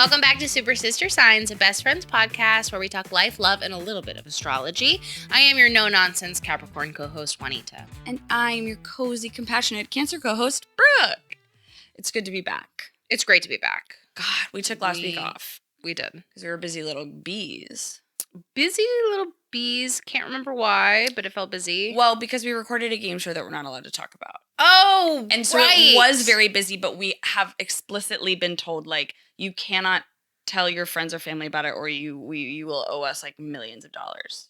Welcome back to Super Sister Signs, a best friends podcast where we talk life, love, and a little bit of astrology. I am your no-nonsense Capricorn co-host, Juanita. And I'm your cozy, compassionate Cancer co-host, Brooke. It's good to be back. It's great to be back. God, we took last week off. We did. Because we were busy little bees. Busy little bees. Can't remember why, but it felt busy. Well, because we recorded a game show that we're not allowed to talk about. Oh, and so it was very busy, but we have explicitly been told, like, you cannot tell your friends or family about it or you will owe us, like, millions of dollars.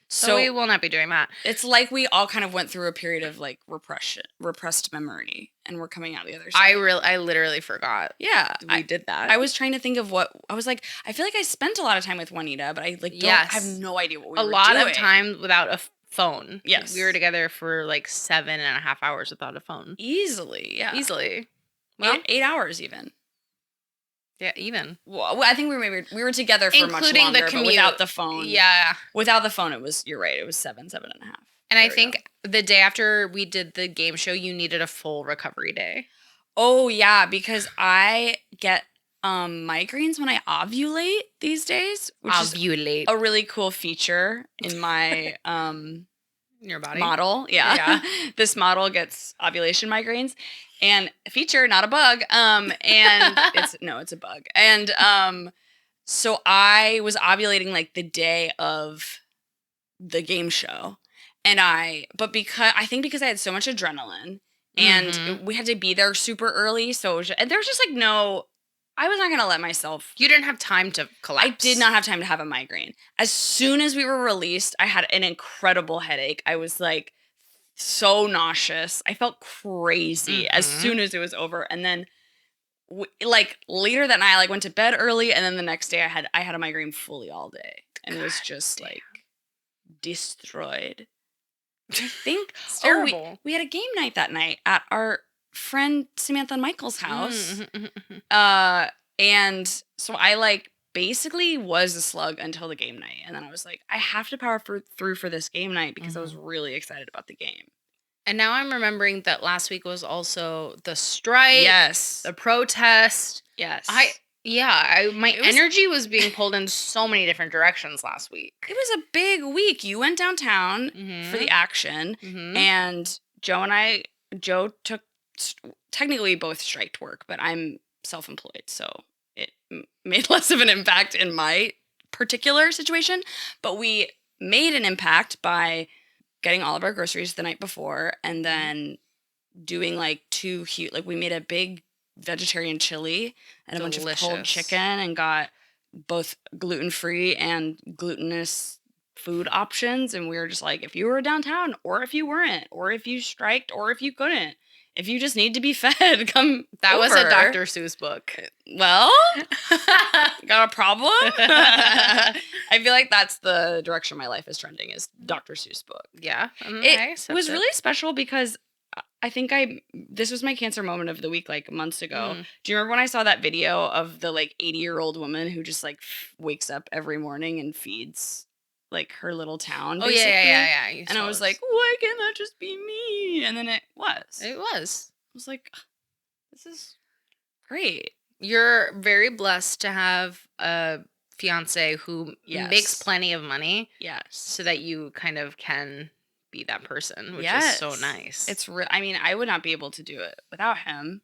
So we will not be doing that. It's like we all kind of went through a period of, like, repressed memory, and we're coming out the other side. I literally forgot. Yeah. We did that. I was trying to think of what, I was like, I feel like I spent a lot of time with Juanita, but I, like, I have no idea what we were doing. A lot of time without a phone. Yes. We were together for, like, 7.5 hours without a phone. Easily, yeah. Easily. Well, 8 hours even. Yeah, even. Well, I think we were together for much longer, but without the phone. Yeah. Without the phone, you're right, it was 7.5. And I think the day after we did the game show, you needed a full recovery day. Oh, yeah, because I get migraines when I ovulate these days. Which is a really cool feature in my your body model. Yeah. This model gets ovulation migraines. And a feature, not a bug. And it's a bug. And so I was ovulating like the day of the game show. And I think I had so much adrenaline and we had to be there super early. So and there was just like I was not going to let myself. You didn't have time to collapse. I did not have time to have a migraine. As soon as we were released, I had an incredible headache. I was like, so nauseous. I felt crazy as soon as it was over. And then like later that night, I like went to bed early. And then the next day I had a migraine fully all day. And it was just like destroyed. I think it's terrible. We had a game night that night at our friend Samantha and Michael's house. And so I like basically was a slug until the game night. And then I was like, I have to power through for this game night because I was really excited about the game. And now I'm remembering that last week was also the strike. Yes. The protest. Yes. My energy was being pulled in so many different directions last week. It was a big week. You went downtown for the action. And Joe took, technically both striked work, but I'm self-employed. So it made less of an impact in my particular situation, but we made an impact by getting all of our groceries the night before and then doing like we made a big vegetarian chili and a bunch of pulled chicken and got both gluten-free and glutinous food options. And we were just like, if you were downtown or if you weren't, or if you striked or if you couldn't, if you just need to be fed, come That over. was a Dr. Seuss book. Well, got a problem? I feel like that's the direction my life is trending is Dr. Seuss book. Yeah. It was really special because I think this was my Cancer moment of the week like months ago. Do you remember when I saw that video of the like 80-year-old woman who just like wakes up every morning and feeds like her little town, basically? Yeah. And I was like, why can't that just be me? And then it was. It was. I was like, this is great. You're very blessed to have a fiance who makes plenty of money. Yes. So that you kind of can be that person, which is so nice. It's I mean, I would not be able to do it without him.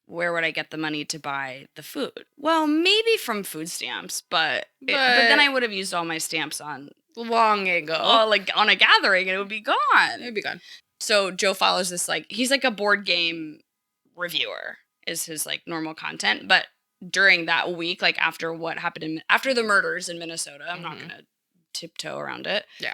Where would I get the money to buy the food? Well, maybe from food stamps, but then I would have used all my stamps on long ago. Like on a gathering, and it would be gone. It would be gone. So Joe follows this like he's like a board game reviewer is his like normal content, but during that week, like after what happened after the murders in Minnesota, I'm not gonna tiptoe around it. Yeah.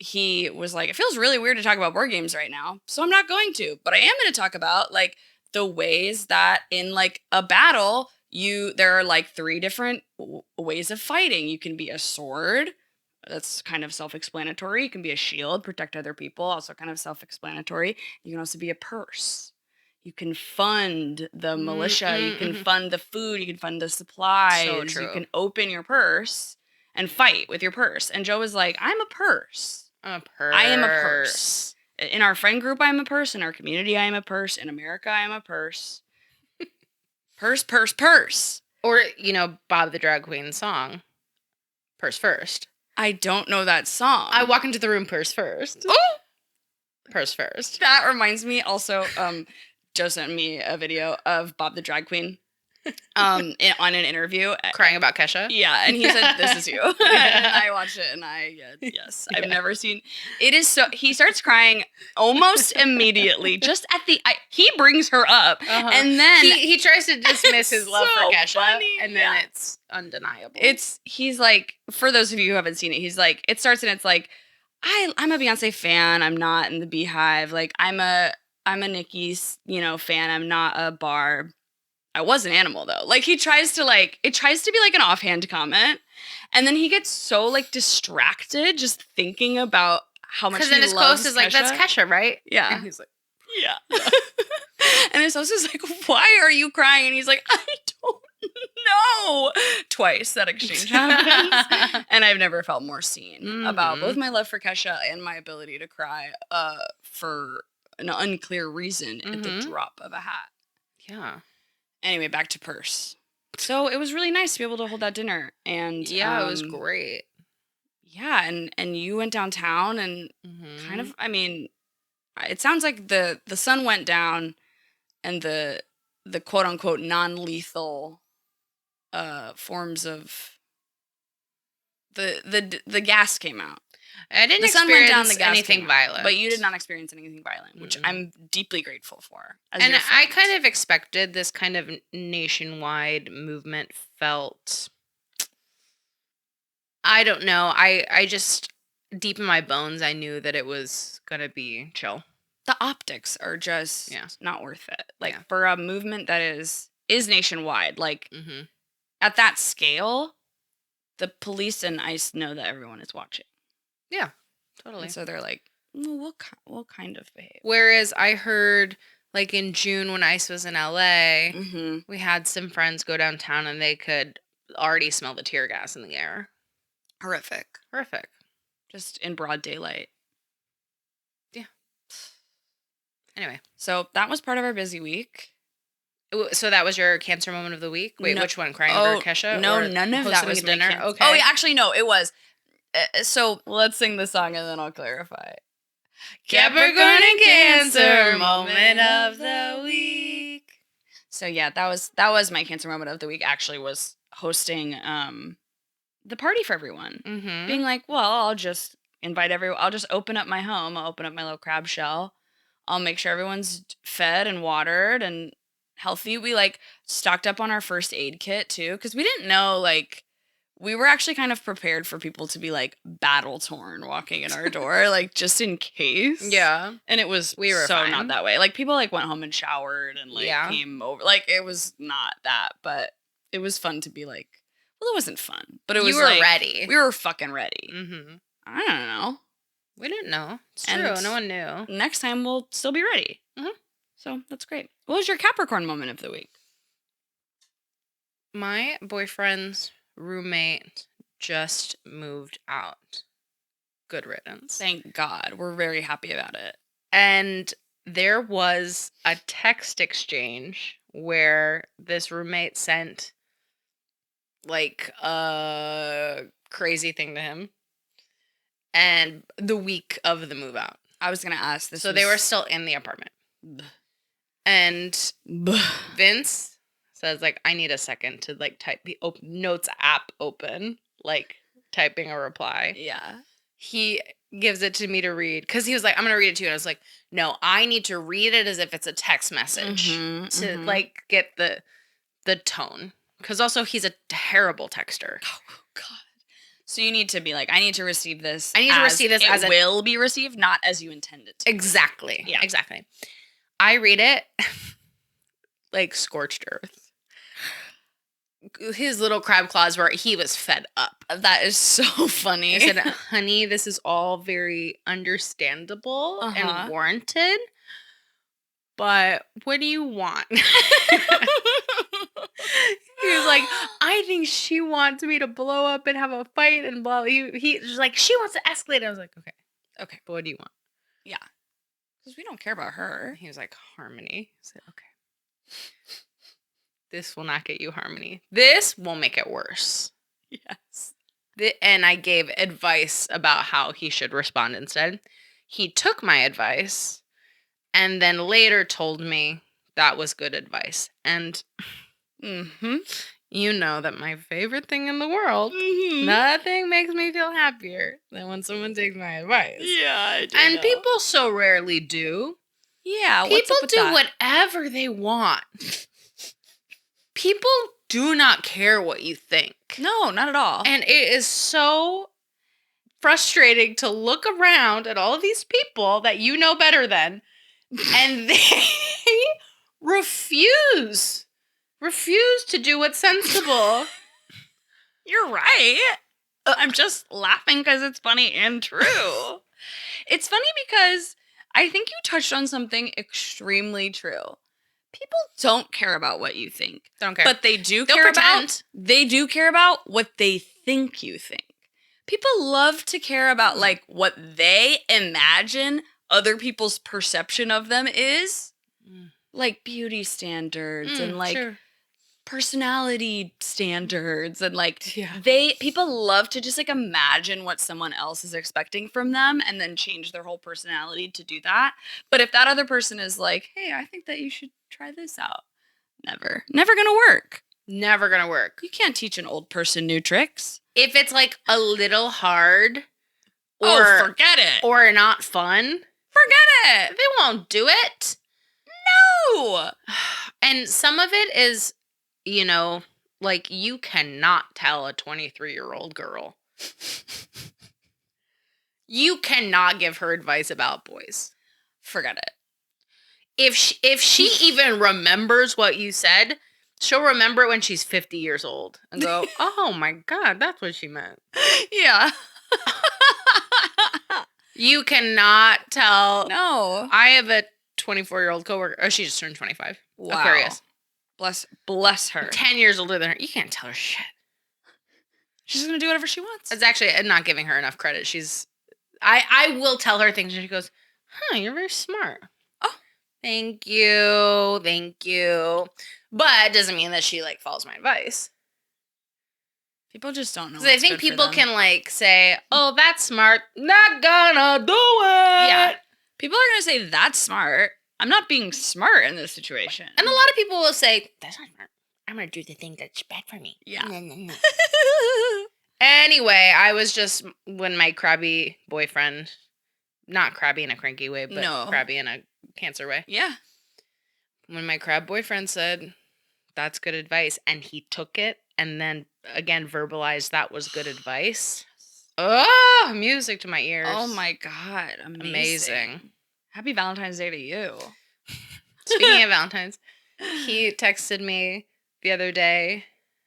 He was like, it feels really weird to talk about board games right now, so I'm not going to. But I am going to talk about like the ways that in like a battle, there are like 3 different ways of fighting. You can be a sword. That's kind of self-explanatory. You can be a shield, protect other people, also kind of self-explanatory. You can also be a purse. You can fund the militia. You can fund the food. You can fund the supplies. So true. You can open your purse and fight with your purse. And Joe was like, I'm a purse. A purse. I am a purse. In our friend group, I'm a purse. In our community, I am a purse. In America, I am a purse. Purse. Or, Bob the Drag Queen's song, Purse First. I don't know that song. I walk into the room purse first. Oh! Purse first. That reminds me also, Joe sent me a video of Bob the Drag Queen on an interview. Crying about Kesha? Yeah, and he said, "This is you." And I watched it, and yes, I've never seen. It is so. He starts crying almost immediately. Just at he brings her up, and then he tries to dismiss his love for Kesha, funny. and then it's undeniable. He's like, for those of you who haven't seen it, he's like, it starts and it's like, I'm a Beyonce fan. I'm not in the Beehive. Like I'm a Nicki, fan. I'm not a Barb. I was an animal though. Like it tries to be like an offhand comment. And then he gets so like distracted just thinking about how much he loves Because then his host is like, that's Kesha, right? Yeah. And he's like, yeah. And his host is like, why are you crying? And he's like, I don't know. Twice that exchange happens. And I've never felt more seen about both my love for Kesha and my ability to cry for an unclear reason at the drop of a hat. Yeah. Anyway, back to Purse. So it was really nice to be able to hold that dinner. And yeah, it was great. Yeah, and you went downtown and kind of, I mean, it sounds like the sun went down and the quote unquote non-lethal forms of the gas came out. I didn't the sun went down, the gas anything violent. But you did not experience anything violent, which I'm deeply grateful for. And I kind of expected this kind of nationwide movement felt, I don't know. I just, deep in my bones, I knew that it was going to be chill. The optics are just not worth it. Like for a movement that is nationwide, like at that scale, the police and ICE know that everyone is watching. Yeah, totally. And so they're like, we'll kind of behave. Whereas I heard, like in June when ICE was in LA, we had some friends go downtown and they could already smell the tear gas in the air. Horrific. Just in broad daylight. Yeah. Anyway. So that was part of our busy week. So that was your Cancer moment of the week? Wait, which one? Crying over Kesha? No, none of that was dinner. Okay. Oh, yeah, actually, no, it was. So let's sing the song and then I'll clarify. Capricorn and Cancer moment of the week. So yeah, that was my Cancer moment of the week. Actually, was hosting the party for everyone. Being like, well, I'll just invite everyone. I'll just open up my home. I'll open up my little crab shell. I'll make sure everyone's fed and watered and healthy. We like stocked up on our first aid kit too, because we didn't know like. We were actually kind of prepared for people to be like battle torn walking in our door, like just in case. Yeah. And it was we were so fine. not that way. Like people like went home and showered and like came over. Like it was not that, but it was fun to be like, well, it wasn't fun, but it was you were like, ready. We were fucking ready. I don't know. We didn't know. It's true. No one knew. Next time we'll still be ready. So that's great. What was your Capricorn moment of the week? My boyfriend's roommate just moved out. Good riddance. Thank God. We're very happy about it. And there was a text exchange where this roommate sent like a crazy thing to him. And the week of the move out. I was going to ask this. So they were still in the apartment. And Vince says, like, I need a second to, like, type the notes app open, like, typing a reply. Yeah. He gives it to me to read, because he was like, I'm going to read it to you. And I was like, no, I need to read it as if it's a text message to, like, get the tone. Because also, he's a terrible texter. Oh, God. So you need to be like, I need to receive this. I need to receive this as it will be received, not as you intend it to. Exactly. Yeah. Exactly. I read it like scorched earth. His little crab claws were, he was fed up. That is so funny. I said, honey, this is all very understandable and warranted, but what do you want? He was like, I think she wants me to blow up and have a fight and blah. He was like, she wants to escalate. I was like, okay, but what do you want? Yeah. Because we don't care about her. He was like, harmony. I said, okay. this will not get you harmony. This will make it worse. Yes. And I gave advice about how he should respond instead. He took my advice and then later told me that was good advice. And you know that my favorite thing in the world, nothing makes me feel happier than when someone takes my advice. Yeah, I do. And people so rarely do. Yeah, people do whatever they want. People do not care what you think. No, not at all. And it is so frustrating to look around at all of these people that you know better than, and they refuse to do what's sensible. You're right. I'm just laughing because it's funny and true. It's funny because I think you touched on something extremely true. People don't care about what you think. Don't care. But they do care about what they think you think. People love to care about like what they imagine other people's perception of them is. Like beauty standards and like personality standards and like people love to just like imagine what someone else is expecting from them and then change their whole personality to do that. But if that other person is like, hey, I think that you should try this out, never gonna work. Never gonna work. You can't teach an old person new tricks. If it's like a little hard forget it. Or not fun, forget it. They won't do it. No. And some of it is, you know, like you cannot tell a 23-year-old girl. You cannot give her advice about boys. Forget it. If she even remembers what you said, she'll remember it when she's 50 years old and go, oh my God, that's what she meant. Yeah. You cannot tell. No. I have a 24-year-old coworker. Oh, she just turned 25. Wow. Aquarius. Bless her. 10 years older than her. You can't tell her shit. She's going to do whatever she wants. It's actually not giving her enough credit. I will tell her things and she goes, huh, you're very smart. Oh. Thank you. But it doesn't mean that she like follows my advice. People just don't know. Because I think people can like say, oh, that's smart. Not gonna do it. Yeah. People are going to say that's smart. I'm not being smart in this situation. And a lot of people will say, that's not smart. I'm going to do the thing that's bad for me. Yeah. No. Anyway, I was just, when my crabby boyfriend, not crabby in a cranky way, but crabby in a Cancer way. Yeah. When my crab boyfriend said, that's good advice, and he took it and then again verbalized that was good advice. Oh, music to my ears. Oh my God. Amazing. Happy Valentine's Day to you. Speaking of Valentine's, he texted me the other day.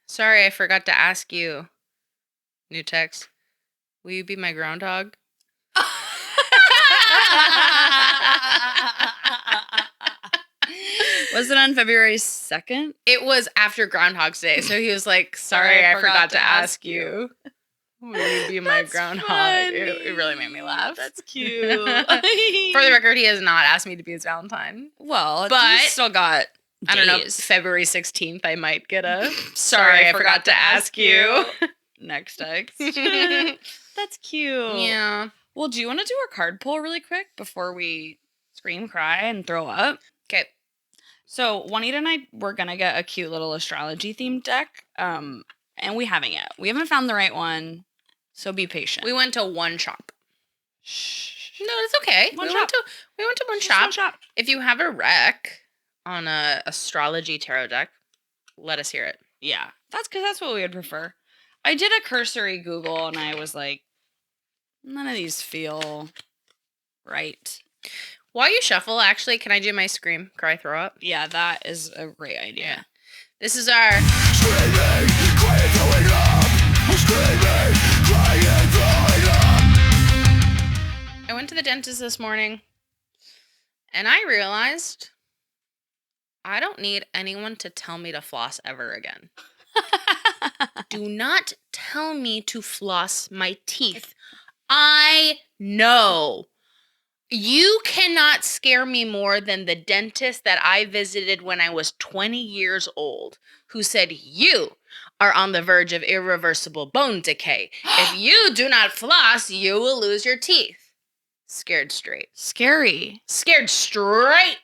Sorry, I forgot to ask you. New text. Will you be my groundhog? Was it on February 2nd? It was after Groundhog's Day. So he was like, sorry, I forgot to ask you. Will you be my groundhog? It really made me laugh. That's cute. For the record, he has not asked me to be his Valentine. Well, but you still got days. I don't know, February 16th, I might get a sorry, I forgot to ask you. Next text. That's cute. Yeah. Well, do you want to do a card pull really quick before we scream, cry, and throw up? Okay. So Juanita and I were going to get a cute little astrology-themed deck, and we haven't yet. We haven't found the right one, so be patient. We went to one shop. Shh. No, it's okay. We went to one shop. If you have a rec on a astrology tarot deck, let us hear it. Yeah, that's what we would prefer. I did a cursory Google, and I was like, none of these feel right. While you shuffle, actually, can I do my scream, cry, throw up? Yeah, that is a great idea. Yeah. This is our... Screaming, crying, throwing up. I'm screaming, crying, throwing up. I went to the dentist this morning, and I realized I don't need anyone to tell me to floss ever again. Do not tell me to floss my teeth. I know. You cannot scare me more than the dentist that I visited when I was 20 years old, who said, "You are on the verge of irreversible bone decay. If you do not floss, you will lose your teeth." Scared straight. Scary. Scared straight.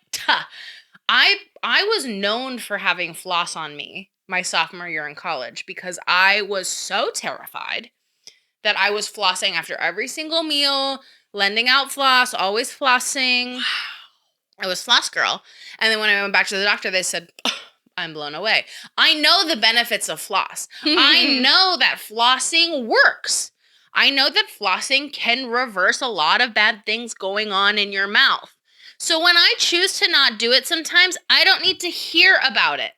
I was known for having floss on me my sophomore year in college because I was so terrified that I was flossing after every single meal, lending out floss, always flossing. I was floss girl. And then when I went back to the doctor, they said, I'm blown away. I know the benefits of floss. I know that flossing works. I know that flossing can reverse a lot of bad things going on in your mouth. So when I choose to not do it sometimes, I don't need to hear about it.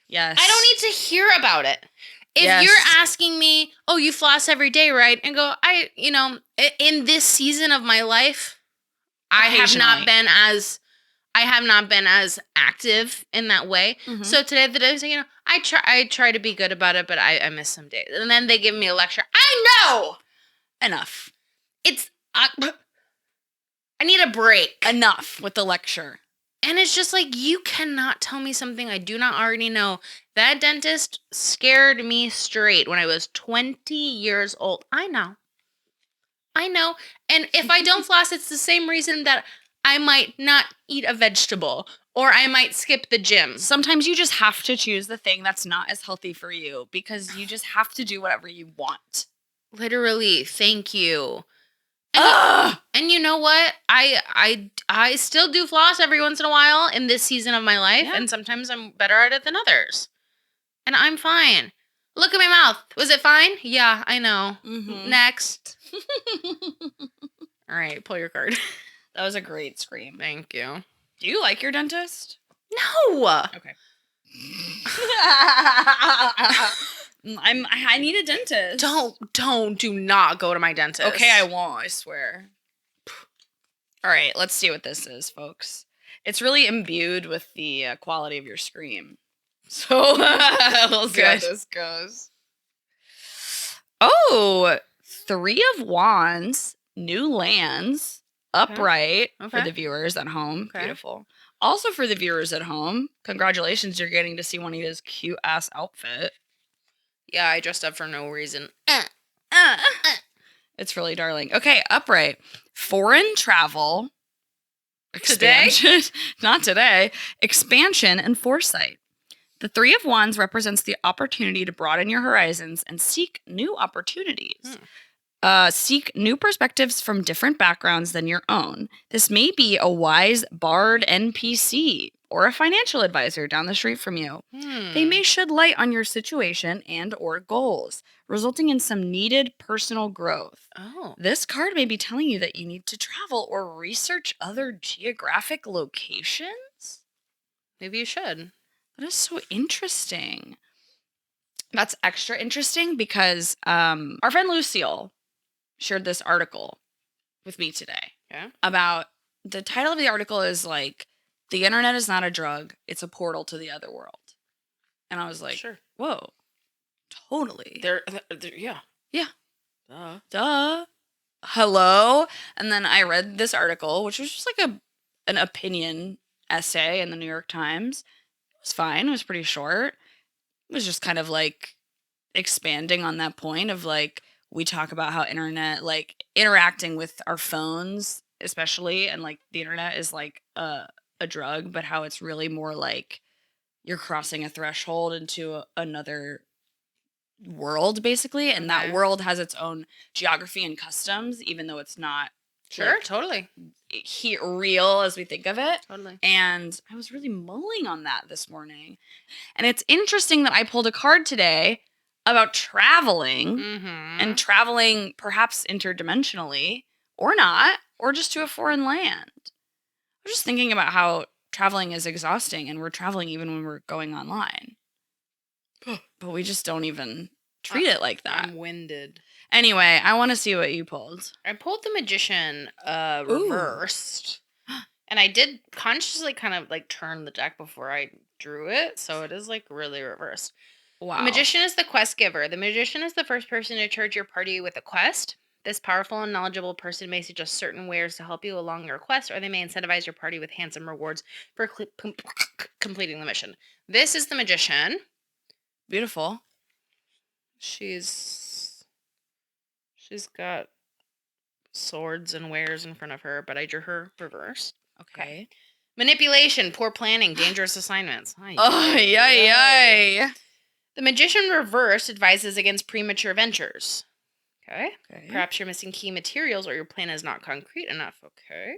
Yes. I don't need to hear about it. If Yes. you're asking me, oh, you floss every day, right? And go, in this season of my life, I have not been as active in that way. Mhm. So today, I try to be good about it, but I miss some days. And then they give me a lecture. I know! Enough. I need a break. Enough with the lecture. And it's just like, you cannot tell me something I do not already know. That dentist scared me straight when I was 20 years old. I know. And if I don't floss, it's the same reason that I might not eat a vegetable or I might skip the gym. Sometimes you just have to choose the thing that's not as healthy for you because you just have to do whatever you want. Literally, thank you. Ugh! And you know what? I still do floss every once in a while in this season of my life, Yeah. and sometimes I'm better at it than others. And I'm fine. Look at my mouth. Was it fine? Yeah, I know. Mhm. Next. All right, pull your card. That was a great scream. Thank you. Do you like your dentist? No. Okay. I need a dentist. Do not go to my dentist. Okay, I won't, I swear. All right, let's see what this is, folks. It's really imbued with the quality of your scream. So, we'll see how Good. this goes. Oh, 3 of Wands, new lands, upright for Okay. the viewers at home. Okay. Beautiful. Also for the viewers at home, congratulations, you're getting to see Juanita's cute-ass outfit. Yeah, I dressed up for no reason. It's really darling. Okay, upright. Foreign travel. Today? Expansion. Not today. Expansion and foresight. The 3 of Wands represents the opportunity to broaden your horizons and seek new opportunities. Seek new perspectives from different backgrounds than your own. This may be a wise bard NPC or a financial advisor down the street from you. They may shed light on your situation and or goals, resulting in some needed personal growth. Oh. This card may be telling you that you need to travel or research other geographic locations. Maybe you should. That is so interesting. That's extra interesting because our friend Lucille shared this article with me today. Yeah. About the title of the article is like, the internet is not a drug, it's a portal to the other world. And I was like, Sure. whoa, totally. They're yeah. Yeah. Duh. Hello. And then I read this article, which was just like an opinion essay in the New York Times. It was fine. It was pretty short. It was just kind of like expanding on that point of like, we talk about how internet, like interacting with our phones, especially, and like the internet is like a drug, but how it's really more like you're crossing a threshold into another world, basically. And that Okay. world has its own geography and customs, even though it's not Sure, like, totally. real as we think of it. Totally. And I was really mulling on that this morning. And it's interesting that I pulled a card today about traveling and traveling perhaps interdimensionally or not, or just to a foreign land. I was just thinking about how traveling is exhausting and we're traveling even when we're going online. But we just don't even treat it like that. I'm winded. Anyway, I want to see what you pulled. I pulled the Magician reversed. And I did consciously kind of like turn the deck before I drew it, so it is like really reversed. Wow. The Magician is the quest giver. The Magician is the first person to charge your party with a quest. This powerful and knowledgeable person may suggest certain wares to help you along your quest, or they may incentivize your party with handsome rewards for completing the mission. This is the magician. Beautiful. She's got swords and wares in front of her, but I drew her reversed. Okay. Manipulation, poor planning, dangerous assignments. Oh, yay. The magician reversed advises against premature ventures. Okay. Perhaps you're missing key materials or your plan is not concrete enough. Okay.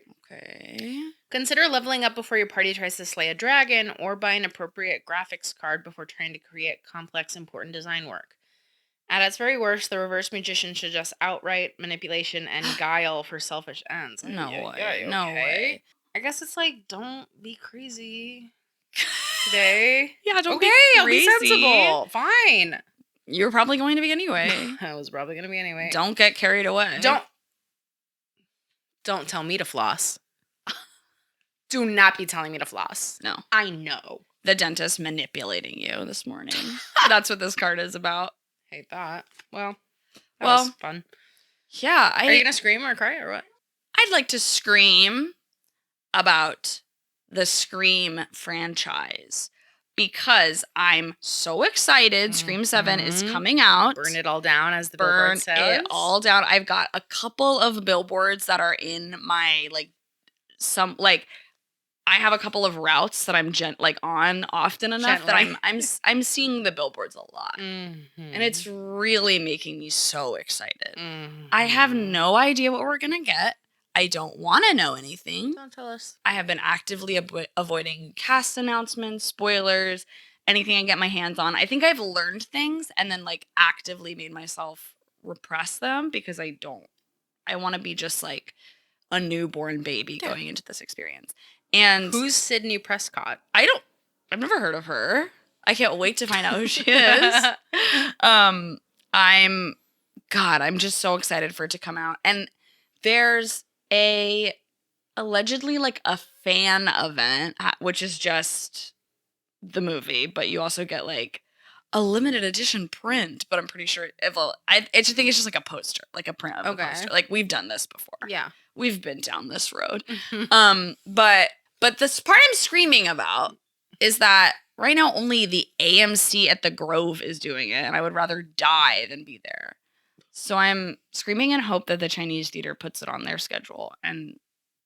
Consider leveling up before your party tries to slay a dragon, or buy an appropriate graphics card before trying to create complex, important design work. At its very worst, the reverse magician suggests outright manipulation and guile for selfish ends. No way. I guess it's like, don't be crazy today. Yeah, don't be crazy. I'll be sensible. Fine. You're probably going to be anyway. I was probably going to be anyway. Don't get carried away. Don't tell me to floss. Do not be telling me to floss. No. I know. The dentist manipulating you this morning. That's what this card is about. Hate that. Well, that was fun. Yeah. Are you going to scream or cry or what? I'd like to scream about the Scream franchise because I'm so excited. Scream 7 is coming out. Burn it all down, as the billboard says. Burn it all down. I've got a couple of billboards that are in my, I have a couple of routes that I'm on often enough that I'm seeing the billboards a lot. And it's really making me so excited. I have no idea what we're going to get. I don't want to know anything. Don't tell us. I have been actively avoiding cast announcements, spoilers, anything I get my hands on. I think I've learned things and then actively made myself repress them because I want to be just like a newborn baby going into this experience. And who's Sydney Prescott? I've never heard of her. I can't wait to find out who she is. I'm just so excited for it to come out. And there's allegedly a fan event, which is just the movie, but you also get a limited edition print, but I'm pretty sure I just think it's just a poster, a print of a poster. We've done this before. Yeah. We've been down this road. But this part I'm screaming about is that right now only the AMC at the Grove is doing it, and I would rather die than be there. So I'm screaming in hope that the Chinese theater puts it on their schedule, and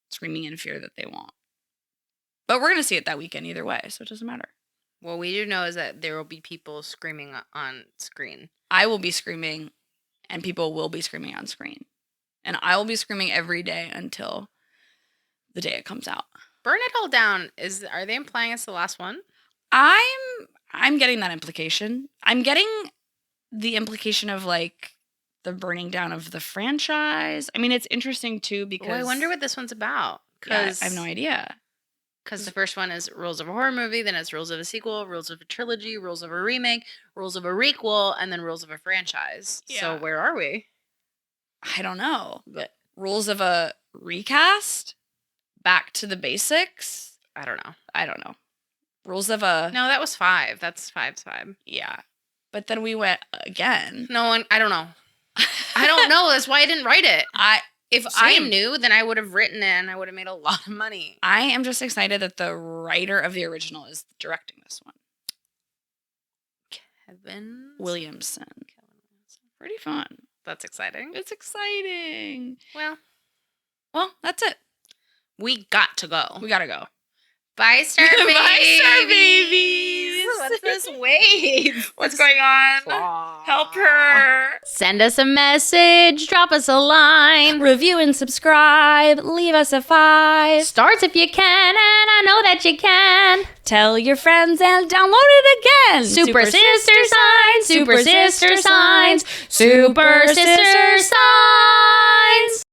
screaming in fear that they won't. But we're going to see it that weekend either way, so it doesn't matter. What we do know is that there will be people screaming on screen. I will be screaming, and people will be screaming on screen. And I will be screaming every day until the day it comes out. Burn it all down. Are they implying it's the last one? I'm getting that implication. I'm getting the implication of the burning down of the franchise. I mean, it's interesting too because I wonder what this one's about. I have no idea. Because the first one is rules of a horror movie, then it's rules of a sequel, rules of a trilogy, rules of a remake, rules of a requel, and then rules of a franchise. Yeah. So where are we? I don't know. But rules of a recast? Back to the basics? I don't know. Rules of a... No, that was 5. That's 5's 5. Yeah. But then we went again. I don't know. I don't know. That's why I didn't write it. If I knew, then I would have written it and I would have made a lot of money. I am just excited that the writer of the original is directing this one. Kevin Williamson. Pretty fun. That's exciting. It's exciting. Well, that's it. We got to go. We gotta go. Bye, Star Babies. Bye, Star Babies. What's this wave? What's going on? Claw. Help her. Send us a message, drop us a line, review and subscribe, leave us a 5 stars if you can, and I know that you can. Tell your friends and download it again. Super Sister Signs, Super Sister Signs, Super Sister Signs.